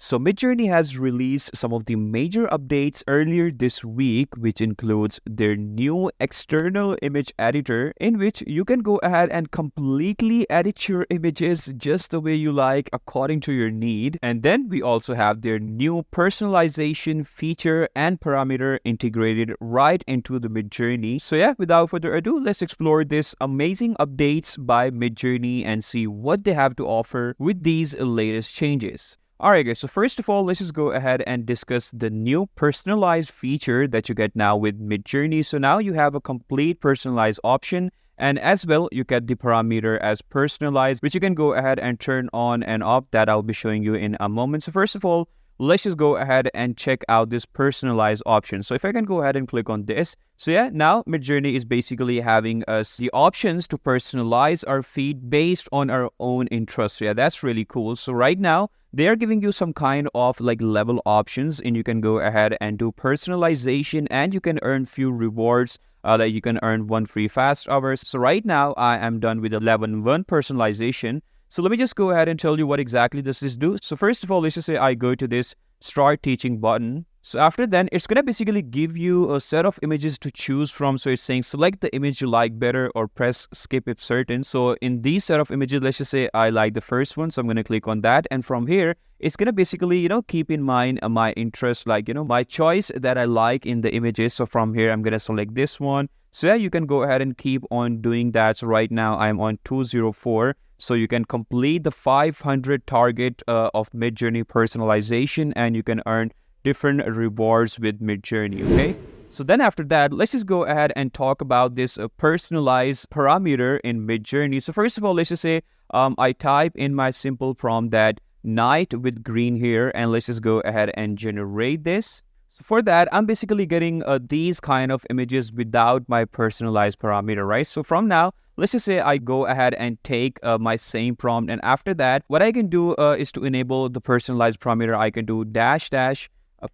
So Midjourney has released some of the major updates earlier this week, which includes their new external image editor, in which you can go ahead and completely edit your images just the way you like according to your need. And then we also have their new personalization feature and parameter integrated right into the Midjourney. So yeah, without further ado, let's explore this amazing updates by Midjourney and see what they have to offer with these latest changes. Alright guys, so first of all, let's just go ahead and discuss the new personalized feature that you get now with Midjourney. So now you have a complete personalized option, and as well you get the parameter as personalized, which you can go ahead and turn on and off, that I'll be showing you in a moment. So first of all, let's just go ahead and check out this personalized option. So if I can go ahead and click on this. So yeah, now Midjourney is basically having us the options to personalize our feed based on our own interests. So yeah, that's really cool. So right now, they are giving you some kind of like level options, and you can go ahead and do personalization, and you can earn few rewards. That you can earn 1 free fast hours. So right now I am done with the level 1 personalization. So let me just go ahead and tell you what exactly does this do. So first of all, let's just say I go to this start teaching button. So after then, it's going to basically give you a set of images to choose from. So it's saying select the image you like better or press skip if certain. So in these set of images, let's just say I like the first one. So I'm going to click on that. And from here, it's going to basically, keep in mind my interest, like, my choice that I like in the images. So from here, I'm going to select this one. So yeah, you can go ahead and keep on doing that. So right now I'm on 204. So you can complete the 500 target of Midjourney personalization, and you can earn different rewards with Midjourney, okay? So then after that, let's just go ahead and talk about this personalized parameter in Midjourney. So first of all, let's just say I type in my simple prompt that night with green here, and let's just go ahead and generate this. So for that, I'm basically getting these kind of images without my personalized parameter, right? So from now, let's just say I go ahead and take my same prompt, and after that, what I can do is to enable the personalized parameter. I can do --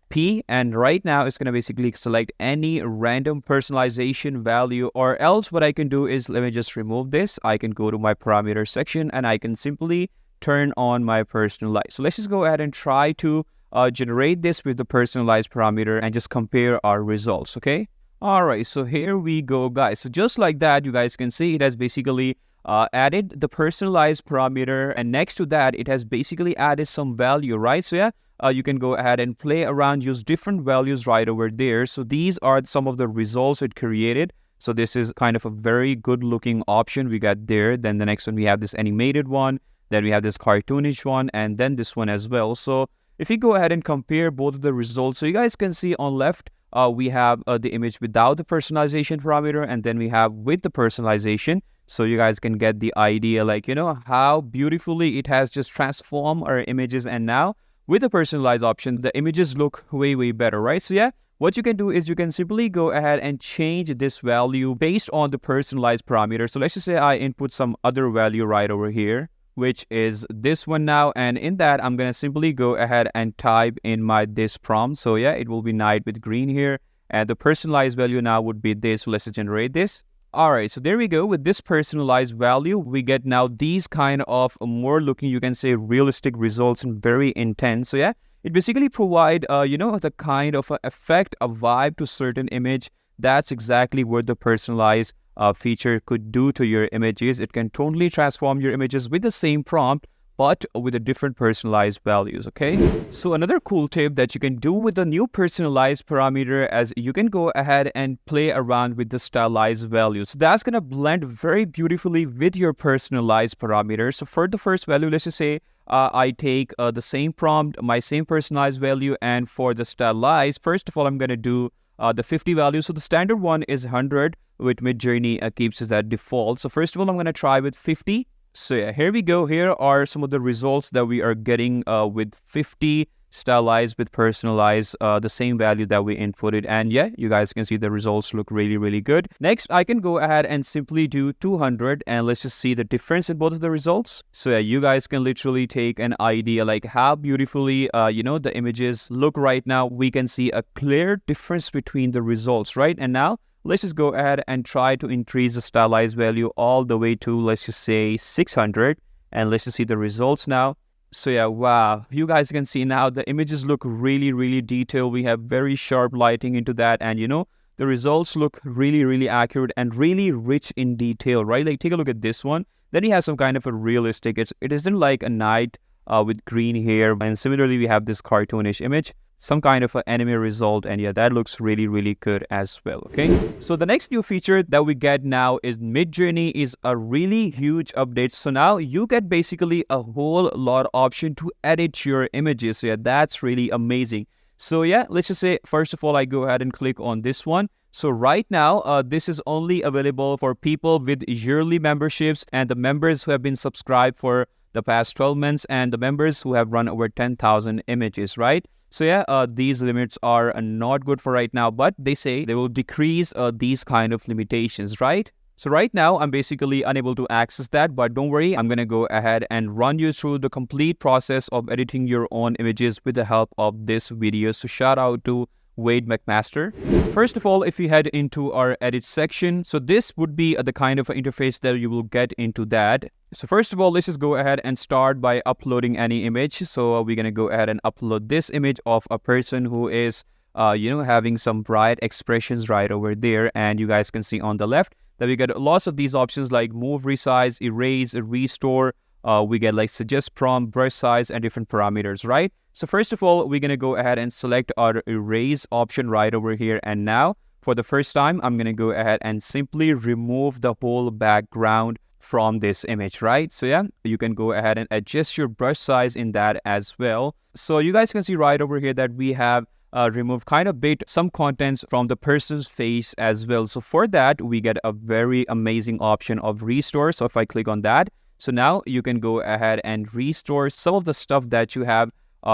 P, and right now it's going to basically select any random personalization value, or else what I can do is, let me just remove this. I can go to my parameter section, and I can simply turn on my personalized. So let's just go ahead and try to generate this with the personalized parameter and just compare our results, okay? Alright, so here we go, guys. So just like that, you guys can see it has basically added the personalized parameter, and next to that, it has basically added some value, right? So yeah, you can go ahead and play around, use different values right over there. So these are some of the results it created. So this is kind of a very good looking option we got there. Then the next one, we have this animated one. Then we have this cartoonish one, and then this one as well. So if you go ahead and compare both of the results, so you guys can see on left, we have the image without the personalization parameter, and then we have with the personalization. So you guys can get the idea, like, how beautifully it has just transformed our images. And now with the personalized option, the images look way, way better, right? So yeah, what you can do is you can simply go ahead and change this value based on the personalized parameter. So let's just say I input some other value right over here, which is this one now, and in that I'm gonna simply go ahead and type in this prompt. So yeah, it will be night with green here, and the personalized value now would be this. So let's just generate this. Alright, so there we go. With this personalized value, we get now these kind of more looking, you can say, realistic results and very intense. So yeah, it basically provide the kind of effect, a vibe to certain image. That's exactly what the personalized feature could do to your images. It can totally transform your images with the same prompt, but with a different personalized values, okay? So another cool tip that you can do with the new personalized parameter, as you can go ahead and play around with the stylized values. So that's gonna blend very beautifully with your personalized parameter. So for the first value, let's just say I take the same prompt, my same personalized value, and for the stylized, first of all, I'm gonna do the 50 value. So the standard one is 100, with Midjourney keeps it at default. So first of all, I'm gonna try with 50. So yeah, here we go. Here are some of the results that we are getting with 50 stylized with personalized, the same value that we inputted. And yeah, you guys can see the results look really, really good. Next, I can go ahead and simply do 200, and let's just see the difference in both of the results. So yeah, you guys can literally take an idea like how beautifully, the images look right now. We can see a clear difference between the results, right? And now let's just go ahead and try to increase the stylized value all the way to, let's just say, 600. And let's just see the results now. So yeah, wow. You guys can see now the images look really, really detailed. We have very sharp lighting into that. And the results look really, really accurate and really rich in detail, right? Like take a look at this one. Then he has some kind of a realistic, it isn't like a knight with green hair. And similarly, we have this cartoonish image, some kind of an anime result. And yeah, that looks really, really good as well, okay? So the next new feature that we get now is Midjourney is a really huge update. So now you get basically a whole lot of option to edit your images. So yeah, that's really amazing. So yeah, let's just say, first of all, I go ahead and click on this one. So right now, this is only available for people with yearly memberships and the members who have been subscribed for the past 12 months and the members who have run over 10,000 images, right? So yeah, these limits are not good for right now, but they say they will decrease these kind of limitations, right? So right now, I'm basically unable to access that, but don't worry, I'm going to go ahead and run you through the complete process of editing your own images with the help of this video. So shout out to Wade McMaster. First of all, if you head into our edit section, so this would be the kind of interface that you will get into that. So first of all, let's just go ahead and start by uploading any image. So we're going to go ahead and upload this image of a person who is, having some bright expressions right over there. And you guys can see on the left that we get lots of these options like move, resize, erase, restore. We get like suggest prompt, brush size, and different parameters, right? So first of all, we're going to go ahead and select our erase option right over here. And now for the first time, I'm going to go ahead and simply remove the whole background from this image, right? So yeah, you can go ahead and adjust your brush size in that as well. So you guys can see right over here that we have removed kind of some contents from the person's face as well. So for that, we get a very amazing option of restore. So if I click on that, so now you can go ahead and restore some of the stuff that you have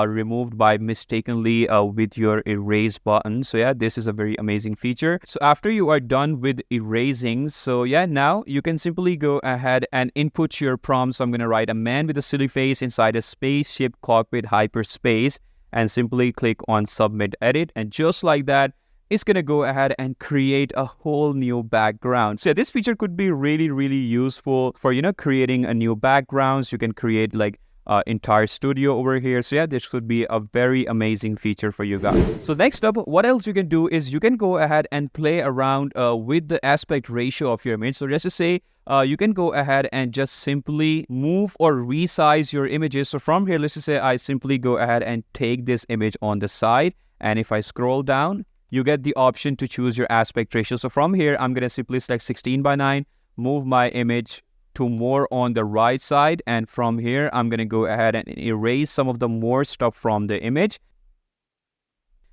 removed by mistakenly with your erase button. So yeah, this is a very amazing feature. So after you are done with erasing, so yeah, now you can simply go ahead and input your prompt. So I'm going to write a man with a silly face inside a spaceship cockpit hyperspace and simply click on submit edit. And just like that, it's going to go ahead and create a whole new background. So yeah, this feature could be really, really useful for, creating a new backgrounds. You can create like entire studio over here. So yeah, this could be a very amazing feature for you guys. So next up, what else you can do is you can go ahead and play around with the aspect ratio of your image. So just to say, you can go ahead and just simply move or resize your images. So from here, let's just say I simply go ahead and take this image on the side. And if I scroll down, you get the option to choose your aspect ratio. So from here, I'm going to simply select 16:9, move my image to more on the right side. And from here, I'm going to go ahead and erase some of the more stuff from the image.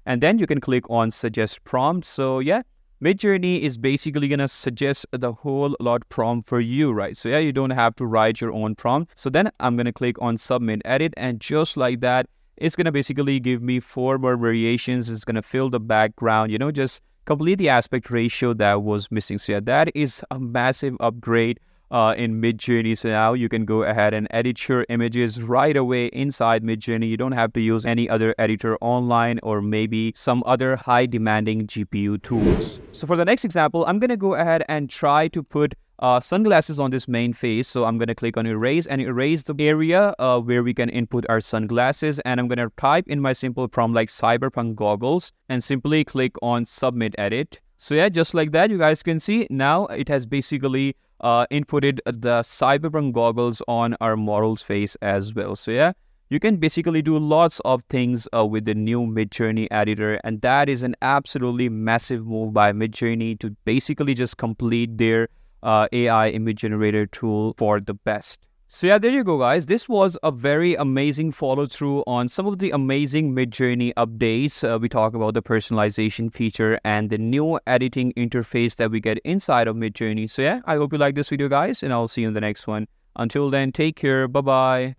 And then you can click on suggest prompt. So yeah, Midjourney is basically going to suggest the whole lot prompt for you, right? So yeah, you don't have to write your own prompt. So then I'm going to click on submit edit. And just like that, it's going to basically give me 4 more variations. It's going to fill the background, just complete the aspect ratio that was missing. So yeah, that is a massive upgrade in Midjourney. So now you can go ahead and edit your images right away inside Midjourney. You don't have to use any other editor online or maybe some other high demanding GPU tools. So for the next example, I'm going to go ahead and try to put sunglasses on this main face. So I'm going to click on erase and erase the area where we can input our sunglasses. And I'm going to type in my simple prompt like cyberpunk goggles and simply click on submit edit. So yeah, just like that, you guys can see now it has basically inputted the cyberpunk goggles on our model's face as well. So yeah, you can basically do lots of things with the new Midjourney editor, and that is an absolutely massive move by Midjourney to basically just complete their AI image generator tool for the best. So yeah, there you go, guys. This was a very amazing follow through on some of the amazing Midjourney updates. We talk about the personalization feature and the new editing interface that we get inside of Midjourney. So yeah, I hope you like this video, guys, and I'll see you in the next one. Until then, take care. Bye-bye.